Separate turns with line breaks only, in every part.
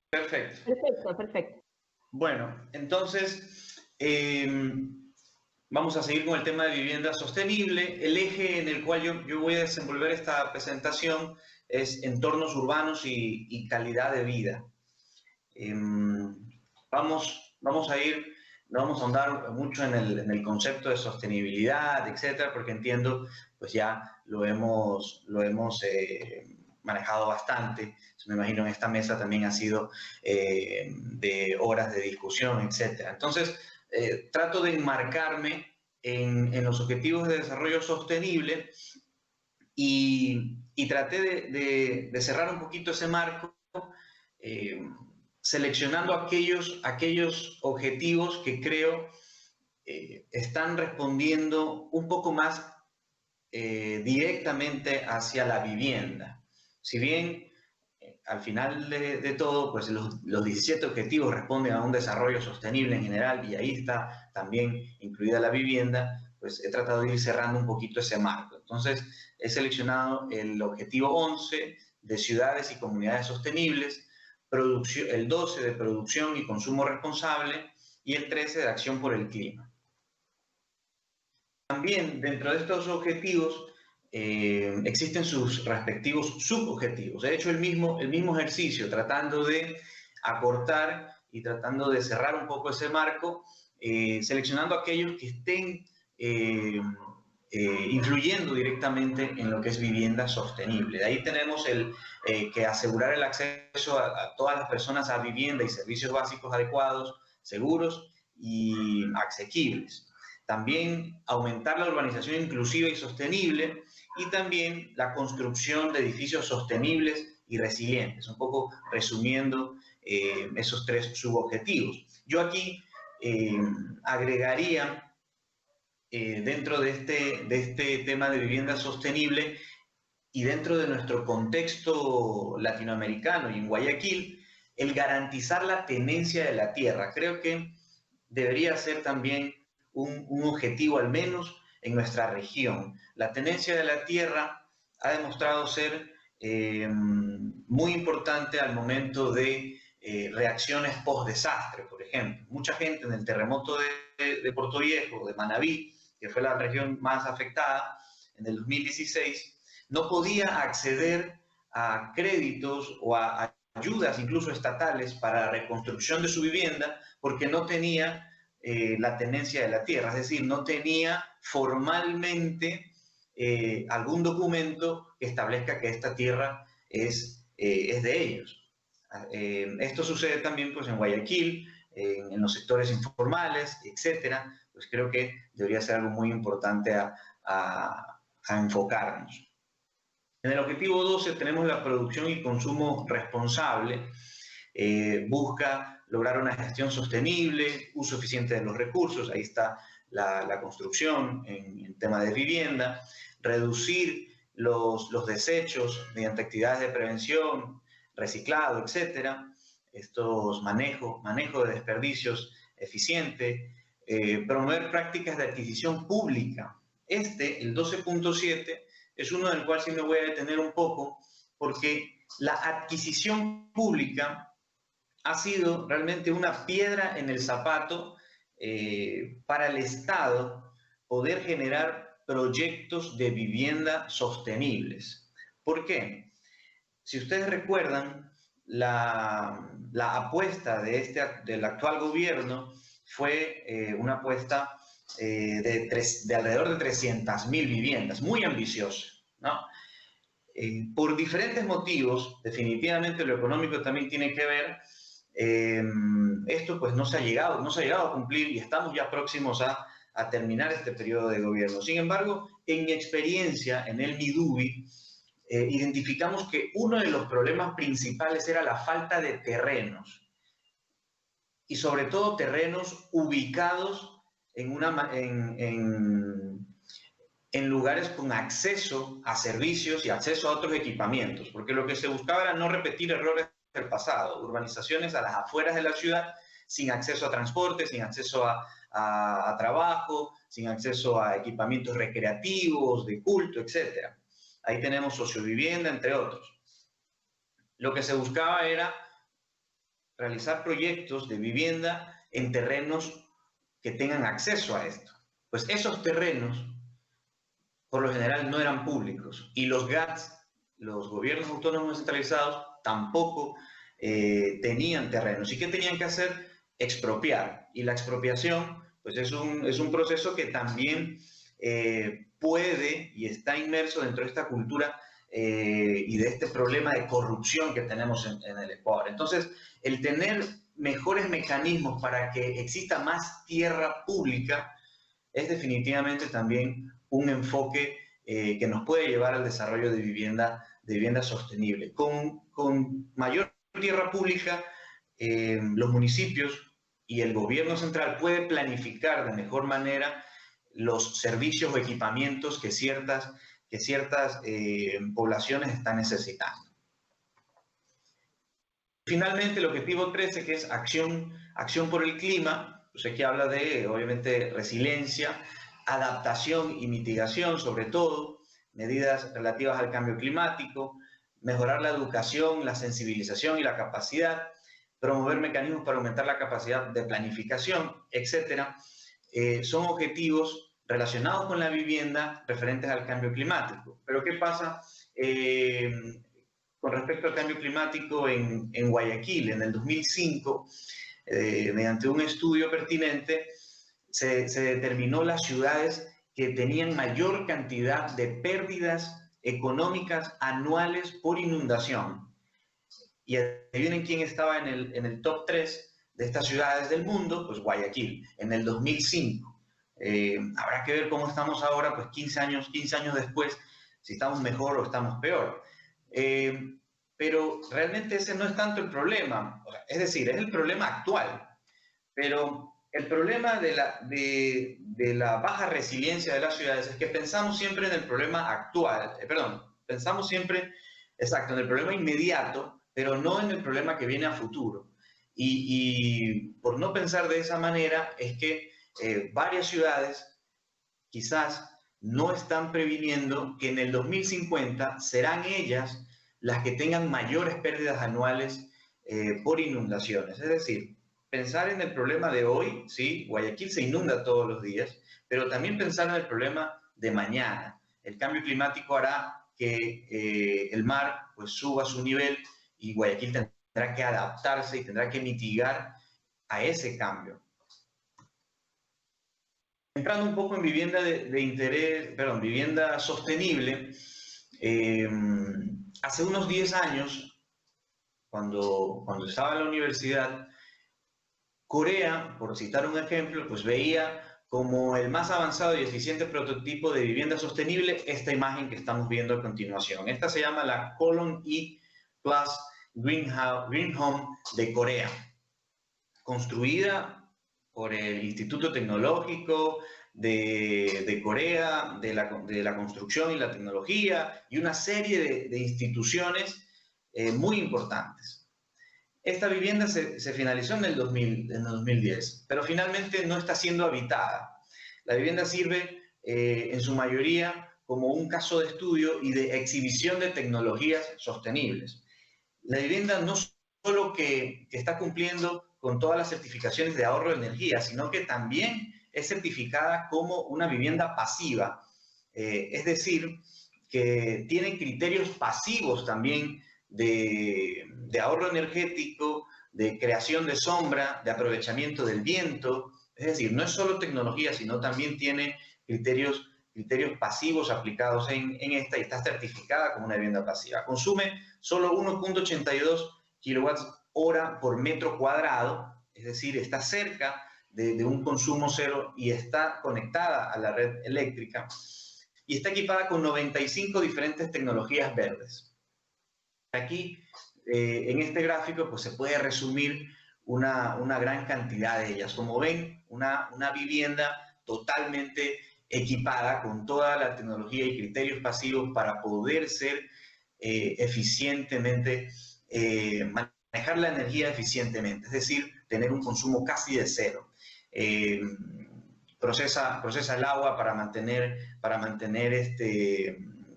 Perfecto.
Perfecto, perfecto.
Bueno, entonces vamos a seguir con el tema de vivienda sostenible. El eje en el cual yo voy a desenvolver esta presentación es entornos urbanos y calidad de vida. Vamos a ir, no vamos a ahondar mucho en el concepto de sostenibilidad, etcétera, porque entiendo, pues ya lo hemos manejado bastante. Me imagino en esta mesa también ha sido de horas de discusión, etcétera. Entonces, trato de enmarcarme en los objetivos de desarrollo sostenible y traté de cerrar un poquito ese marco eh, seleccionando aquellos objetivos que creo están respondiendo un poco más directamente hacia la vivienda. Si bien al final de todo, pues los 17 objetivos responden a un desarrollo sostenible en general y ahí está también incluida la vivienda, pues he tratado de ir cerrando un poquito ese marco. Entonces, he seleccionado el objetivo 11 de ciudades y comunidades sostenibles, el 12 de producción y consumo responsable y el 13 de acción por el clima. También dentro de estos objetivos existen sus respectivos subobjetivos. He hecho el mismo ejercicio tratando de acortar y tratando de cerrar un poco ese marco, seleccionando aquellos que estén influyendo directamente en lo que es vivienda sostenible. De ahí tenemos que asegurar el acceso a todas las personas a vivienda y servicios básicos adecuados, seguros y asequibles. También aumentar la urbanización inclusiva y sostenible y también la construcción de edificios sostenibles y resilientes, un poco resumiendo esos tres subobjetivos. Yo aquí agregaría dentro de este tema de vivienda sostenible y dentro de nuestro contexto latinoamericano y en Guayaquil, el garantizar la tenencia de la tierra. Creo que debería ser también un objetivo al menos en nuestra región. La tenencia de la tierra ha demostrado ser muy importante al momento de reacciones post-desastre, por ejemplo. Mucha gente en el terremoto de Puerto Viejo, de Manabí, que fue la región más afectada en el 2016, no podía acceder a créditos o a ayudas incluso estatales para la reconstrucción de su vivienda porque no tenía la tenencia de la tierra, es decir, no tenía formalmente algún documento que establezca que esta tierra es de ellos. Esto sucede también pues, en Guayaquil, en los sectores informales, etcétera. Pues creo que debería ser algo muy importante a enfocarnos. En el objetivo 12 tenemos la producción y consumo responsable. Busca lograr una gestión sostenible, uso eficiente de los recursos, ahí está la construcción en tema de vivienda, reducir los desechos mediante actividades de prevención, reciclado, etcétera, estos manejo de desperdicios eficiente, promover prácticas de adquisición pública. El 12.7, es uno del cual sí me voy a detener un poco, porque la adquisición pública ha sido realmente una piedra en el zapato para el Estado poder generar proyectos de vivienda sostenibles. ¿Por qué? Si ustedes recuerdan, la apuesta del actual gobierno fue una apuesta de alrededor de 300.000 viviendas, muy ambiciosa, ¿no? Por diferentes motivos, definitivamente lo económico también tiene que ver, esto pues no se ha llegado a cumplir y estamos ya próximos a terminar este periodo de gobierno. Sin embargo, en mi experiencia en el Midubi, identificamos que uno de los problemas principales era la falta de terrenos y sobre todo terrenos ubicados en lugares con acceso a servicios y acceso a otros equipamientos, porque lo que se buscaba era no repetir errores del pasado, urbanizaciones a las afueras de la ciudad sin acceso a transporte, sin acceso a trabajo, sin acceso a equipamientos recreativos, de culto, etc. Ahí tenemos sociovivienda, entre otros. Lo que se buscaba era realizar proyectos de vivienda en terrenos que tengan acceso a esto. Pues esos terrenos, por lo general, no eran públicos y los GATS, los gobiernos autónomos descentralizados, tampoco tenían terrenos. ¿Y qué tenían que hacer? Expropiar. Y la expropiación, pues es un proceso que también puede y está inmerso dentro de esta cultura y de este problema de corrupción que tenemos en el Ecuador. Entonces, el tener mejores mecanismos para que exista más tierra pública es definitivamente también un enfoque que nos puede llevar al desarrollo de vivienda sostenible. Con mayor tierra pública, los municipios y el gobierno central puede planificar de mejor manera los servicios o equipamientos que ciertas poblaciones están necesitando. Finalmente, el objetivo 13, que es acción por el clima, pues aquí habla de, obviamente, resiliencia, adaptación y mitigación, sobre todo, medidas relativas al cambio climático, mejorar la educación, la sensibilización y la capacidad, promover mecanismos para aumentar la capacidad de planificación, etcétera. Son objetivos relacionados con la vivienda referentes al cambio climático. Pero ¿qué pasa con respecto al cambio climático en Guayaquil? En el 2005, mediante un estudio pertinente, se determinó las ciudades que tenían mayor cantidad de pérdidas económicas anuales por inundación. Y adivinen quién estaba en el top 3 de estas ciudades del mundo, pues Guayaquil, en el 2005. Habrá que ver cómo estamos ahora, pues 15 años después, si estamos mejor o estamos peor. Pero realmente ese no es tanto el problema, es decir, es el problema actual. Pero el problema de la baja resiliencia de las ciudades es que pensamos siempre en el problema actual, pensamos siempre, exacto, en el problema inmediato, pero no en el problema que viene a futuro. Y por no pensar de esa manera es que varias ciudades quizás no están previniendo que en el 2050 serán ellas las que tengan mayores pérdidas anuales por inundaciones. Es decir, pensar en el problema de hoy, sí, Guayaquil se inunda todos los días, pero también pensar en el problema de mañana. El cambio climático hará que el mar pues suba su nivel y Guayaquil tendrá que adaptarse y tendrá que mitigar a ese cambio. Entrando un poco en vivienda vivienda sostenible, hace unos 10 años, cuando estaba en la universidad, Corea, por citar un ejemplo, pues veía como el más avanzado y eficiente prototipo de vivienda sostenible esta imagen que estamos viendo a continuación. Esta se llama la Colon E Plus Green Home de Corea, construida por el Instituto Tecnológico de Corea, de la construcción y la tecnología, y una serie de instituciones muy importantes. Esta vivienda se finalizó en el 2010, pero finalmente no está siendo habitada. La vivienda sirve en su mayoría como un caso de estudio y de exhibición de tecnologías sostenibles. La vivienda no solo que está cumpliendo con todas las certificaciones de ahorro de energía, sino que también es certificada como una vivienda pasiva, es decir, que tiene criterios pasivos también de ahorro energético, de creación de sombra, de aprovechamiento del viento. Es decir, no es solo tecnología, sino también tiene criterios pasivos aplicados en esta y está certificada como una vivienda pasiva. Consume solo 1.82 kilowatts hora por metro cuadrado, es decir, está cerca de un consumo cero y está conectada a la red eléctrica y está equipada con 95 diferentes tecnologías verdes. Aquí, en este gráfico, pues se puede resumir una gran cantidad de ellas. Como ven, una vivienda totalmente equipada con toda la tecnología y criterios pasivos para poder ser eficientemente, manejar la energía eficientemente, es decir, tener un consumo casi de cero. Procesa el agua para mantener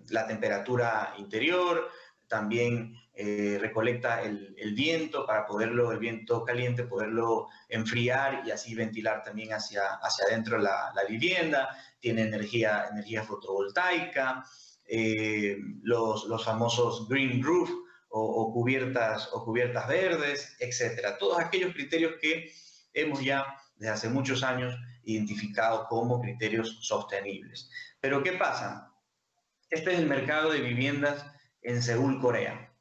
la temperatura interior, también recolecta el viento para poderlo, el viento caliente, poderlo enfriar y así ventilar también hacia adentro la vivienda. Tiene energía fotovoltaica, los famosos green roof o cubiertas verdes, etcétera. Todos aquellos criterios que hemos ya desde hace muchos años identificado como criterios sostenibles. Pero ¿qué pasa? Este es el mercado de viviendas en Seúl, Corea.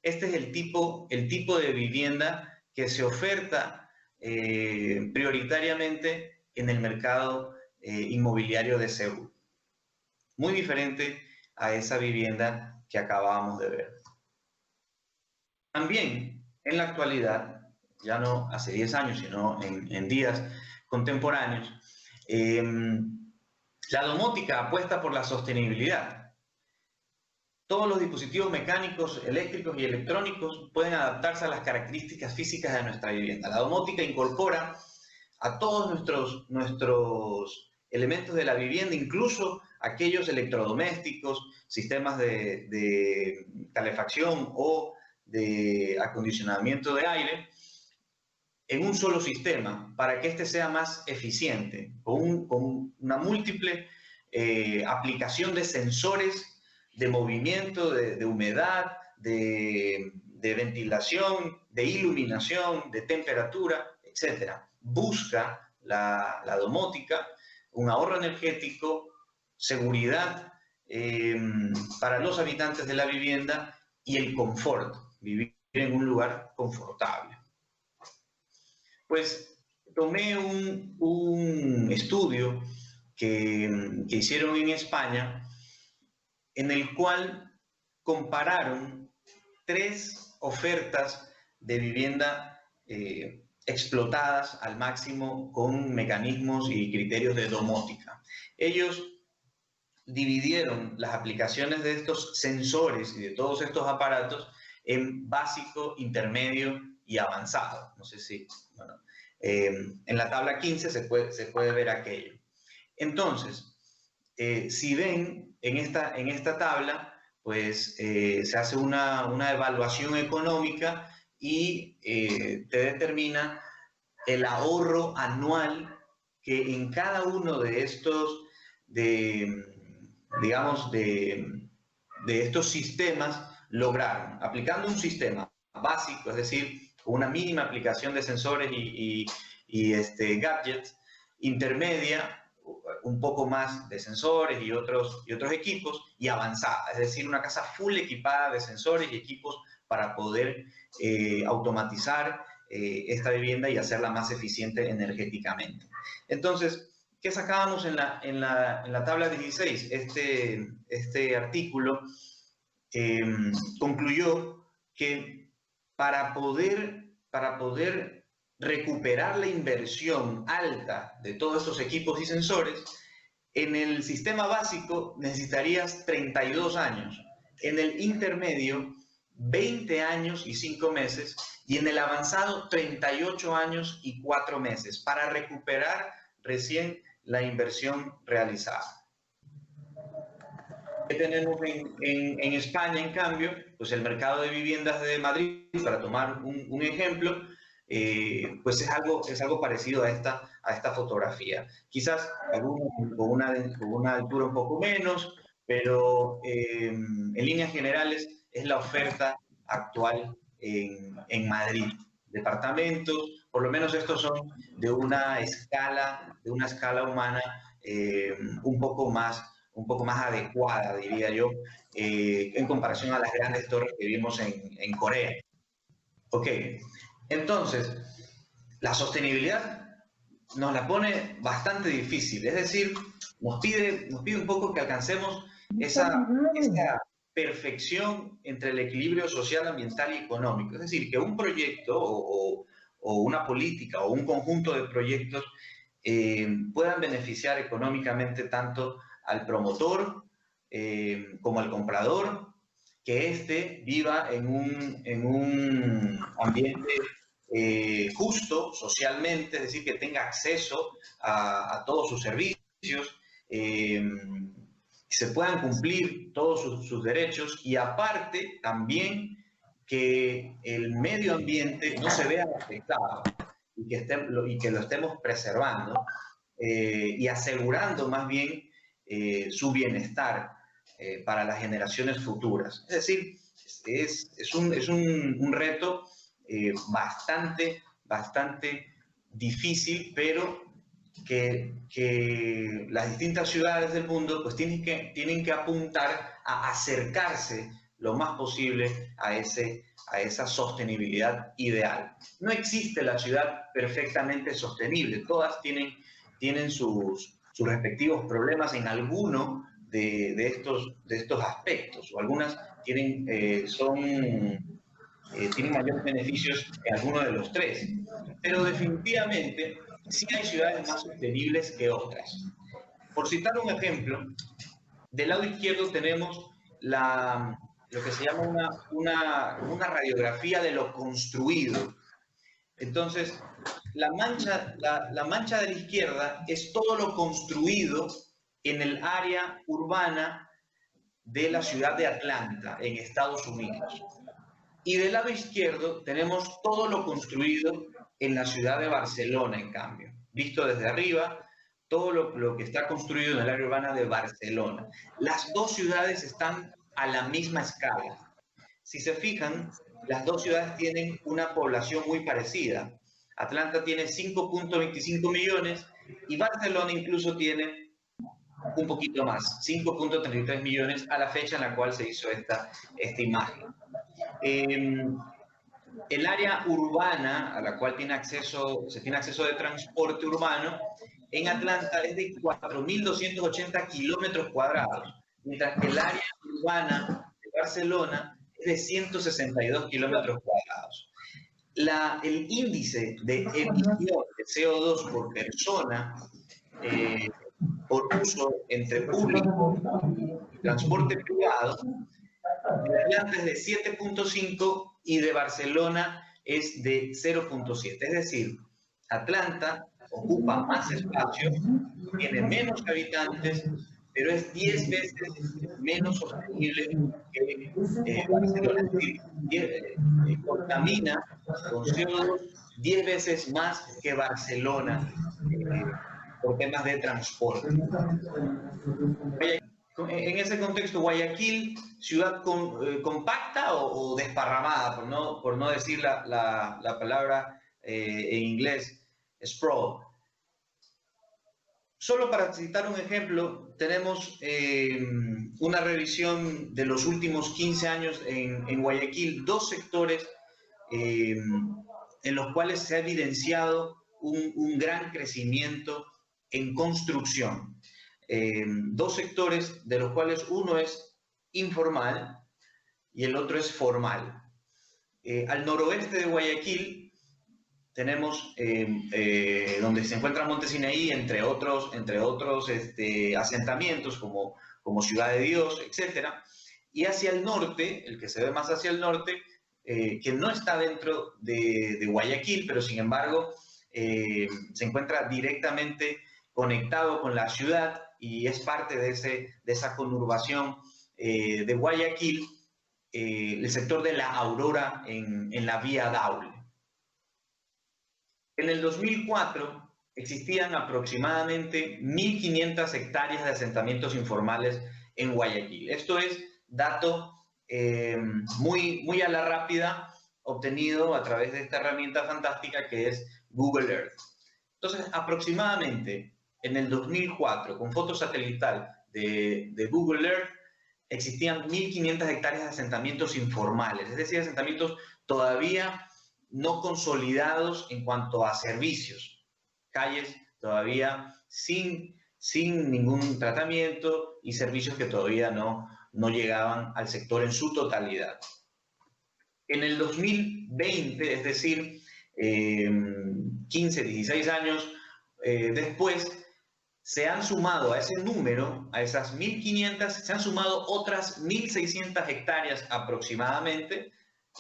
Este es el tipo de vivienda que se oferta prioritariamente en el mercado inmobiliario de Seúl. Muy diferente a esa vivienda que acabábamos de ver. También, en la actualidad, ya no hace 10 años, sino en días contemporáneos, la domótica apuesta por la sostenibilidad. Todos los dispositivos mecánicos, eléctricos y electrónicos pueden adaptarse a las características físicas de nuestra vivienda. La domótica incorpora a todos nuestros elementos de la vivienda, incluso aquellos electrodomésticos, sistemas de calefacción o de acondicionamiento de aire, en un solo sistema para que éste sea más eficiente, con una múltiple aplicación de sensores de movimiento, de humedad, de ventilación, de iluminación, de temperatura, etc. Busca la domótica un ahorro energético, seguridad para los habitantes de la vivienda y el confort, vivir en un lugar confortable. Pues tomé un estudio que hicieron en España, en el cual compararon 3 ofertas de vivienda explotadas al máximo con mecanismos y criterios de domótica. Ellos dividieron las aplicaciones de estos sensores y de todos estos aparatos en básico, intermedio y avanzado. No sé si, bueno, en la tabla 15 se puede ver aquello. Entonces, si ven en esta tabla, pues se hace una evaluación económica y te determina el ahorro anual que en cada uno de estos, digamos, de estos sistemas lograron. Aplicando un sistema básico, es decir, con una mínima aplicación de sensores y gadgets, intermedia, un poco más de sensores y otros equipos, y avanzada, es decir, una casa full equipada de sensores y equipos para poder automatizar esta vivienda y hacerla más eficiente energéticamente. Entonces, ¿qué sacábamos en la tabla 16? Este artículo concluyó que para poder recuperar la inversión alta de todos estos equipos y sensores, en el sistema básico necesitarías 32 años, en el intermedio 20 años y 5 meses y en el avanzado 38 años y 4 meses para recuperar recién la inversión realizada. ¿Qué tenemos en España, en cambio? Pues el mercado de viviendas de Madrid, para tomar un ejemplo, pues es algo parecido a esta fotografía. Quizás algunos con una altura un poco menos, pero en líneas generales es la oferta actual en Madrid. Departamentos, por lo menos estos son de una escala humana un poco más adecuada, diría yo, en comparación a las grandes torres que vimos en Corea. Ok, entonces, la sostenibilidad nos la pone bastante difícil, es decir, nos pide un poco que alcancemos esa perfección entre el equilibrio social, ambiental y económico. Es decir, que un proyecto o una política o un conjunto de proyectos puedan beneficiar económicamente tanto al promotor como al comprador, que éste viva en un ambiente justo socialmente, es decir, que tenga acceso a todos sus servicios, se puedan cumplir todos sus derechos y aparte también que el medio ambiente no se vea afectado y que lo estemos preservando y asegurando más bien su bienestar para las generaciones futuras. Es decir, es un reto bastante difícil, pero que las distintas ciudades del mundo pues tienen que apuntar a acercarse lo más posible a esa sostenibilidad ideal. No existe la ciudad perfectamente sostenible, todas tienen sus respectivos problemas en alguno de estos aspectos, o algunas tienen mayores beneficios que alguno de los tres. Pero definitivamente sí hay ciudades más sostenibles que otras. Por citar un ejemplo, del lado izquierdo tenemos lo que se llama una radiografía de lo construido. Entonces, la mancha de la izquierda es todo lo construido en el área urbana de la ciudad de Atlanta, en Estados Unidos. Y del lado izquierdo tenemos todo lo construido en la ciudad de Barcelona, en cambio. Visto desde arriba, todo lo que está construido en el área urbana de Barcelona. Las dos ciudades están a la misma escala. Si se fijan, las dos ciudades tienen una población muy parecida. Atlanta tiene 5.25 millones y Barcelona incluso tiene un poquito más, 5.33 millones a la fecha en la cual se hizo esta imagen. El área urbana a la cual se tiene acceso de transporte urbano en Atlanta es de 4.280 kilómetros cuadrados, mientras que el área urbana de Barcelona es de 162 kilómetros cuadrados. El índice de emisión de CO2 por persona por uso entre público y transporte privado de Atlanta es de 7.5 y de Barcelona es de 0.7. Es decir, Atlanta ocupa más espacio, tiene menos habitantes, pero es 10 veces menos sostenible que Barcelona. Es decir, contamina con CO2 10 veces más que Barcelona por temas de transporte. En ese contexto, Guayaquil, ciudad compacta o desparramada, por no decir la palabra en inglés, sprawl. Solo para citar un ejemplo, tenemos una revisión de los últimos 15 años en Guayaquil, dos sectores en los cuales se ha evidenciado un gran crecimiento en construcción. Dos sectores de los cuales uno es informal y el otro es formal. Al noroeste de Guayaquil tenemos donde se encuentra Monte Sinaí, entre otros asentamientos como Ciudad de Dios, etc. Y hacia el norte, el que se ve más hacia el norte, que no está dentro de Guayaquil, pero sin embargo se encuentra directamente conectado con la ciudad y es parte de esa conurbación de Guayaquil, el sector de la Aurora en la vía Daule. En el 2004 existían aproximadamente 1.500 hectáreas de asentamientos informales en Guayaquil. Esto es dato muy a la rápida obtenido a través de esta herramienta fantástica que es Google Earth. Entonces, aproximadamente en el 2004, con foto satelital de Google Earth, existían 1.500 hectáreas de asentamientos informales, es decir, asentamientos todavía no consolidados en cuanto a servicios, calles todavía sin ningún tratamiento y servicios que todavía no llegaban al sector en su totalidad. En el 2020, es decir, 15, 16 años después, se han sumado a ese número, a esas 1.500, se han sumado otras 1.600 hectáreas aproximadamente,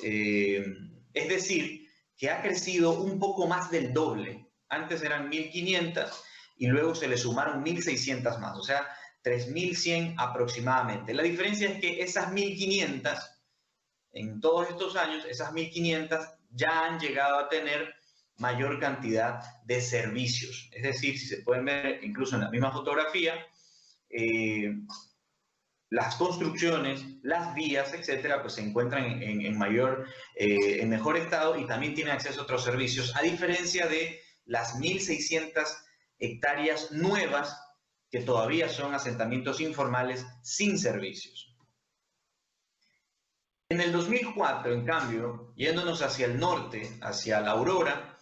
es decir, que ha crecido un poco más del doble. Antes eran 1.500 y luego se le sumaron 1.600 más. O sea, 3.100 aproximadamente. La diferencia es que esas 1.500, en todos estos años, esas 1.500 ya han llegado a tener mayor cantidad de servicios. Es decir, si se pueden ver incluso en la misma fotografía, las construcciones, las vías, etcétera, pues se encuentran en mejor estado y también tienen acceso a otros servicios, a diferencia de las 1.600 hectáreas nuevas que todavía son asentamientos informales sin servicios. En el 2004, en cambio, yéndonos hacia el norte, hacia La Aurora,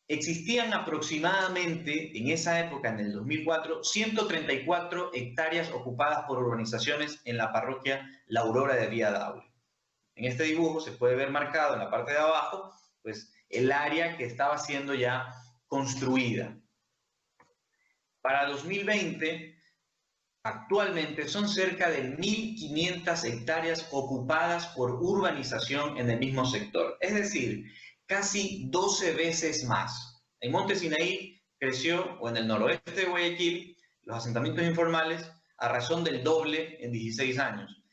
existían aproximadamente, en esa época, en el 2004, 134 hectáreas ocupadas por urbanizaciones en la parroquia La Aurora de Vía Daule. En este dibujo se puede ver marcado en la parte de abajo, pues, el área que estaba siendo ya construida. Para 2020, actualmente son cerca de 1.500 hectáreas ocupadas por urbanización en el mismo sector. Es decir, casi 12 veces más. En Monte Sinaí creció, o en el noroeste de Guayaquil, los asentamientos informales a razón del doble en 16 años.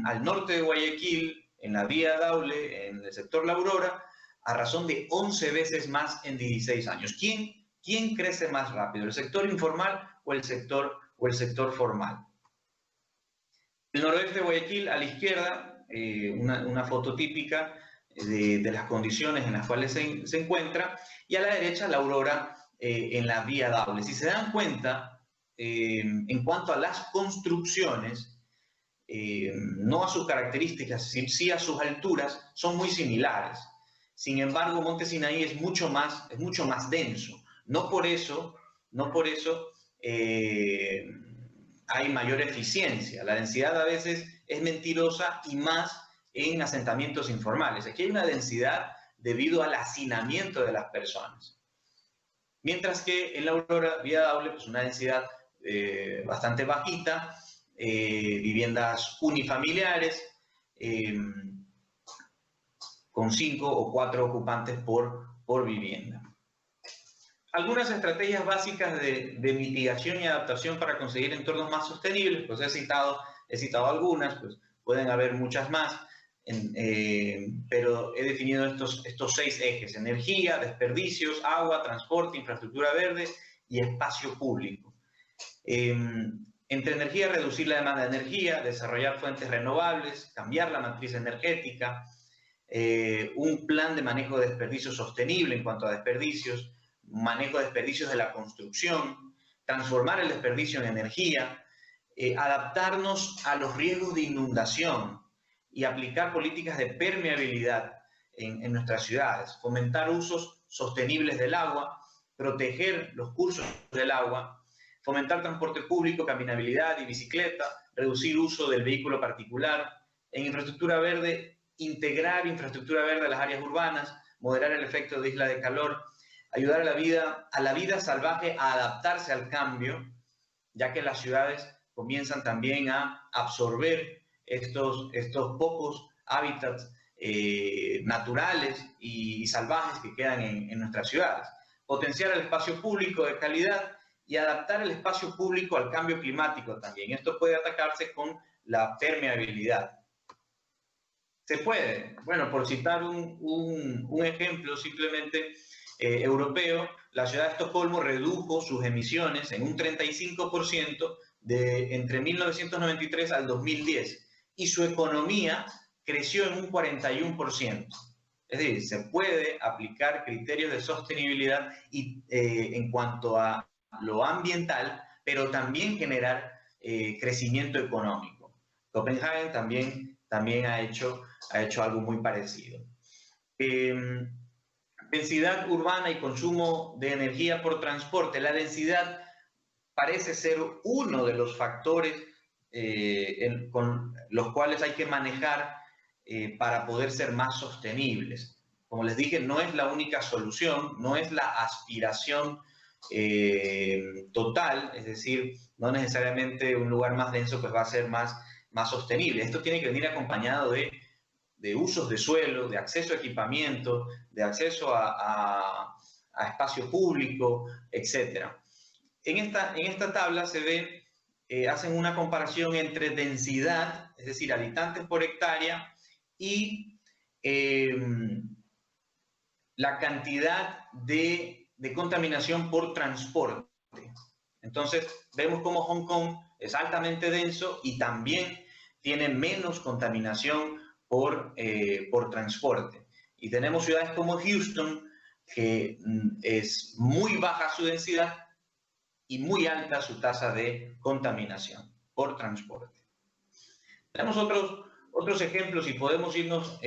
Al norte de Guayaquil, en la Vía Daule, en el sector La Aurora, a razón de 11 veces más en 16 años. ¿Quién crece más rápido, el sector informal o el sector formal? El noroeste de Guayaquil, a la izquierda, una foto típica de las condiciones en las cuales se encuentra, y a la derecha La Aurora en la Vía Daule. Si se dan cuenta, en cuanto a las construcciones, no a sus características, sí a sus alturas, son muy similares. Sin embargo, Monte Sinaí es mucho más denso. No por eso hay mayor eficiencia. La densidad a veces es mentirosa, y más en asentamientos informales. Aquí hay una densidad debido al hacinamiento de las personas. Mientras que en La Aurora, Vía Daule, pues una densidad bastante bajita, viviendas unifamiliares, con 5 o 4 ocupantes por vivienda. Algunas estrategias básicas de mitigación y adaptación para conseguir entornos más sostenibles, pues he citado algunas, pues pueden haber muchas más, pero he definido estos 6 ejes: energía, desperdicios, agua, transporte, infraestructura verde y espacio público. Entre energía, reducir la demanda de energía, desarrollar fuentes renovables, cambiar la matriz energética, un plan de manejo de desperdicios sostenible en cuanto a desperdicios, manejo de desperdicios de la construcción, transformar el desperdicio en energía, adaptarnos a los riesgos de inundación y aplicar políticas de permeabilidad en nuestras ciudades, fomentar usos sostenibles del agua, proteger los cursos del agua, fomentar transporte público, caminabilidad y bicicleta, reducir uso del vehículo particular. En infraestructura verde, integrar infraestructura verde a las áreas urbanas, moderar el efecto de isla de calor, ayudar a la vida salvaje a adaptarse al cambio, ya que las ciudades comienzan también a absorber estos pocos hábitats naturales y salvajes que quedan en nuestras ciudades. Potenciar el espacio público de calidad y adaptar el espacio público al cambio climático también. Esto puede atacarse con la permeabilidad. ¿Se puede? Bueno, por citar un ejemplo simplemente europeo, la ciudad de Estocolmo redujo sus emisiones en un 35% entre 1993 al 2010, y su economía creció en un 41%. Es decir, se puede aplicar criterios de sostenibilidad en cuanto a lo ambiental, pero también generar crecimiento económico. Copenhague también ha hecho algo muy parecido. Densidad urbana y consumo de energía por transporte. La densidad parece ser uno de los factores con los cuales hay que manejar para poder ser más sostenibles. Como les dije, no es la única solución, no es la aspiración total, es decir, no necesariamente un lugar más denso pues va a ser más sostenible. Esto tiene que venir acompañado de usos de suelo, de acceso a equipamiento, de acceso a espacio público, etc. en esta tabla se ve, hacen una comparación entre densidad, es decir, habitantes por hectárea, y la cantidad de contaminación por transporte. Entonces, vemos cómo Hong Kong es altamente denso y también tiene menos contaminación por transporte. Y tenemos ciudades como Houston, que es muy baja su densidad y muy alta su tasa de contaminación por transporte. Tenemos otros ejemplos y podemos irnos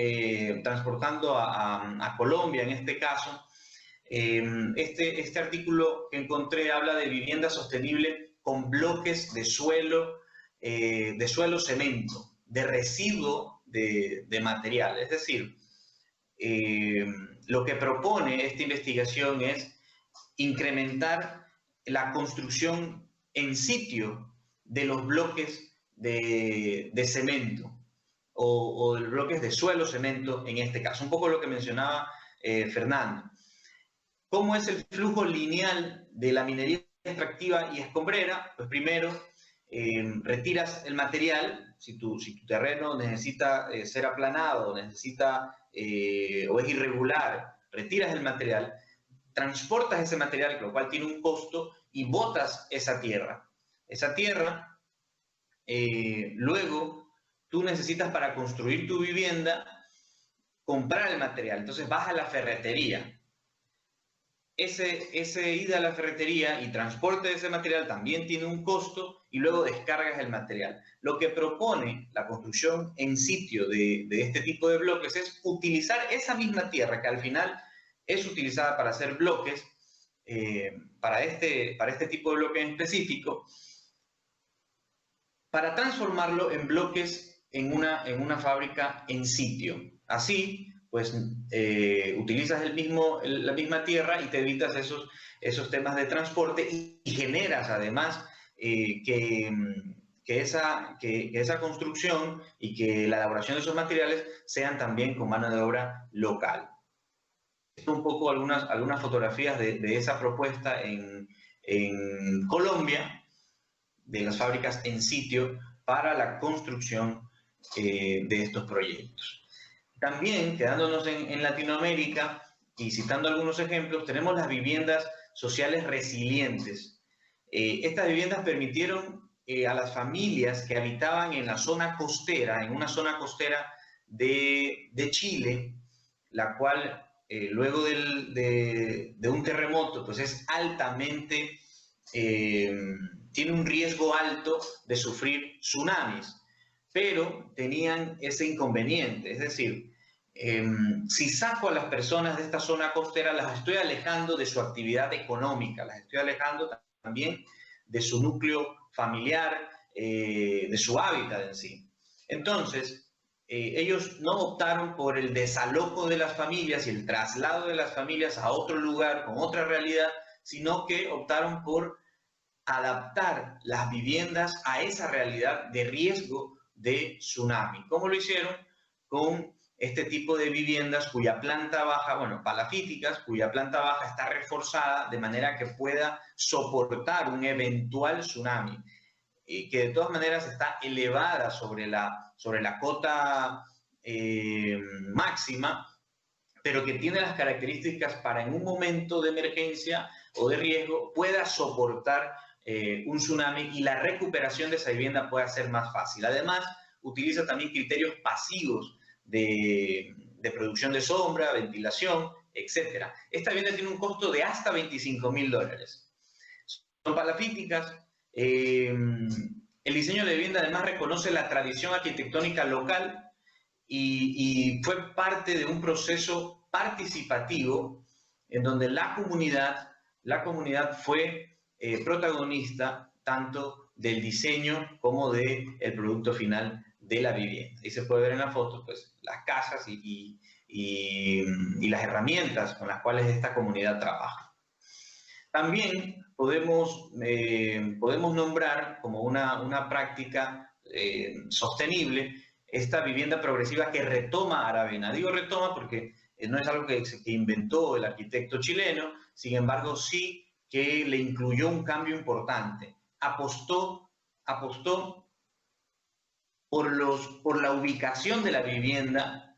transportando a Colombia en este caso. Este artículo que encontré habla de vivienda sostenible con bloques de suelo cemento, de residuo de material. Es decir, lo que propone esta investigación es incrementar la construcción en sitio de los bloques de cemento o de los bloques de suelo cemento en este caso. Un poco lo que mencionaba Fernando. ¿Cómo es el flujo lineal de la minería extractiva y escombrera? Pues primero retiras el material. Si tu terreno necesita ser aplanado, necesita o es irregular, retiras el material, transportas ese material, lo cual tiene un costo, y botas esa tierra. Esa tierra, luego, tú necesitas para construir tu vivienda comprar el material. Entonces vas a la ferretería. Ese ida a la ferretería y transporte de ese material también tiene un costo y luego descargas el material. Lo que propone la construcción en sitio de este tipo de bloques es utilizar esa misma tierra que al final es utilizada para hacer bloques, para este tipo de bloque en específico, para transformarlo en bloques en una fábrica en sitio. Así, pues utilizas la misma tierra y te evitas esos temas de transporte y generas además que esa construcción y que la elaboración de esos materiales sean también con mano de obra local. Esto un poco algunas fotografías de esa propuesta en Colombia, de las fábricas en sitio para la construcción de estos proyectos. También, quedándonos en Latinoamérica y citando algunos ejemplos, tenemos las viviendas sociales resilientes. Estas viviendas permitieron a las familias que habitaban en la zona costera, en una zona costera de Chile, la cual luego de un terremoto, pues es altamente, tiene un riesgo alto de sufrir tsunamis, pero tenían ese inconveniente, es decir, si saco a las personas de esta zona costera, las estoy alejando de su actividad económica, las estoy alejando también de su núcleo familiar, de su hábitat en sí. Entonces, ellos no optaron por el desalojo de las familias y el traslado de las familias a otro lugar con otra realidad, sino que optaron por adaptar las viviendas a esa realidad de riesgo de tsunami. ¿Cómo lo hicieron? Con este tipo de viviendas cuya planta baja, bueno, palafíticas, cuya planta baja está reforzada de manera que pueda soportar un eventual tsunami, que de todas maneras está elevada sobre la cota máxima, pero que tiene las características para en un momento de emergencia o de riesgo pueda soportar un tsunami y la recuperación de esa vivienda pueda ser más fácil. Además, utiliza también criterios pasivos de producción de sombra, ventilación, etc. Esta vivienda tiene un costo de hasta $25.000. Son palafíticas. El diseño de la vivienda además reconoce la tradición arquitectónica local y fue parte de un proceso participativo en donde la comunidad fue protagonista tanto del diseño como del producto final de la vivienda. Y se puede ver en la foto pues, las casas y las herramientas con las cuales esta comunidad trabaja. También podemos nombrar como una práctica sostenible esta vivienda progresiva que retoma Aravena. Digo retoma porque no es algo que inventó el arquitecto chileno, sin embargo sí que le incluyó un cambio importante. Apostó por la ubicación de la vivienda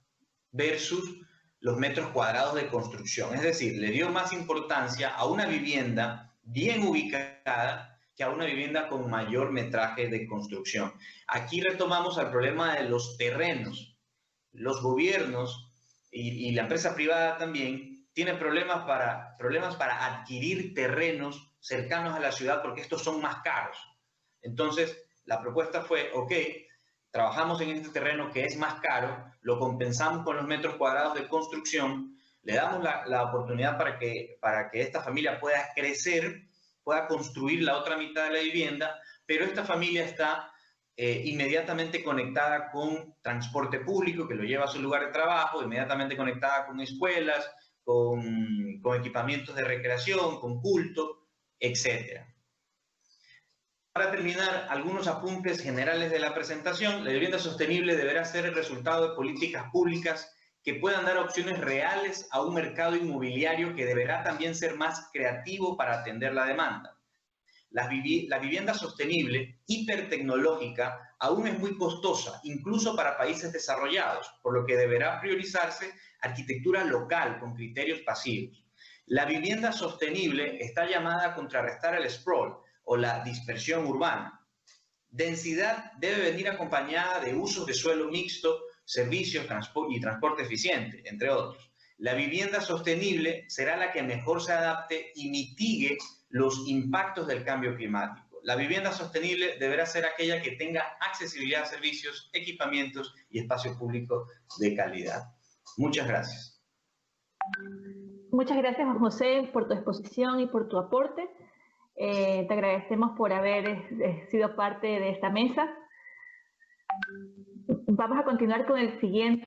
versus los metros cuadrados de construcción. Es decir, le dio más importancia a una vivienda bien ubicada que a una vivienda con mayor metraje de construcción. Aquí retomamos al problema de los terrenos. Los gobiernos y la empresa privada también tienen problemas para adquirir terrenos cercanos a la ciudad porque estos son más caros. Entonces, la propuesta fue, ok, trabajamos en este terreno que es más caro, lo compensamos con los metros cuadrados de construcción, le damos la oportunidad para que esta familia pueda crecer, pueda construir la otra mitad de la vivienda, pero esta familia está inmediatamente conectada con transporte público que lo lleva a su lugar de trabajo, inmediatamente conectada con escuelas, con equipamientos de recreación, con culto, etc. Para terminar, algunos apuntes generales de la presentación. La vivienda sostenible deberá ser el resultado de políticas públicas que puedan dar opciones reales a un mercado inmobiliario que deberá también ser más creativo para atender la demanda. La vivienda sostenible, hipertecnológica, aún es muy costosa, incluso para países desarrollados, por lo que deberá priorizarse arquitectura local con criterios pasivos. La vivienda sostenible está llamada a contrarrestar el sprawl o la dispersión urbana. Densidad debe venir acompañada de usos de suelo mixto, servicios y transporte eficiente, entre otros. La vivienda sostenible será la que mejor se adapte y mitigue los impactos del cambio climático. La vivienda sostenible deberá ser aquella que tenga accesibilidad a servicios, equipamientos y espacio público de calidad. Muchas gracias.
Muchas gracias, Juan José, por tu exposición y por tu aporte. Te agradecemos por haber sido parte de esta mesa. Vamos a continuar con el siguiente.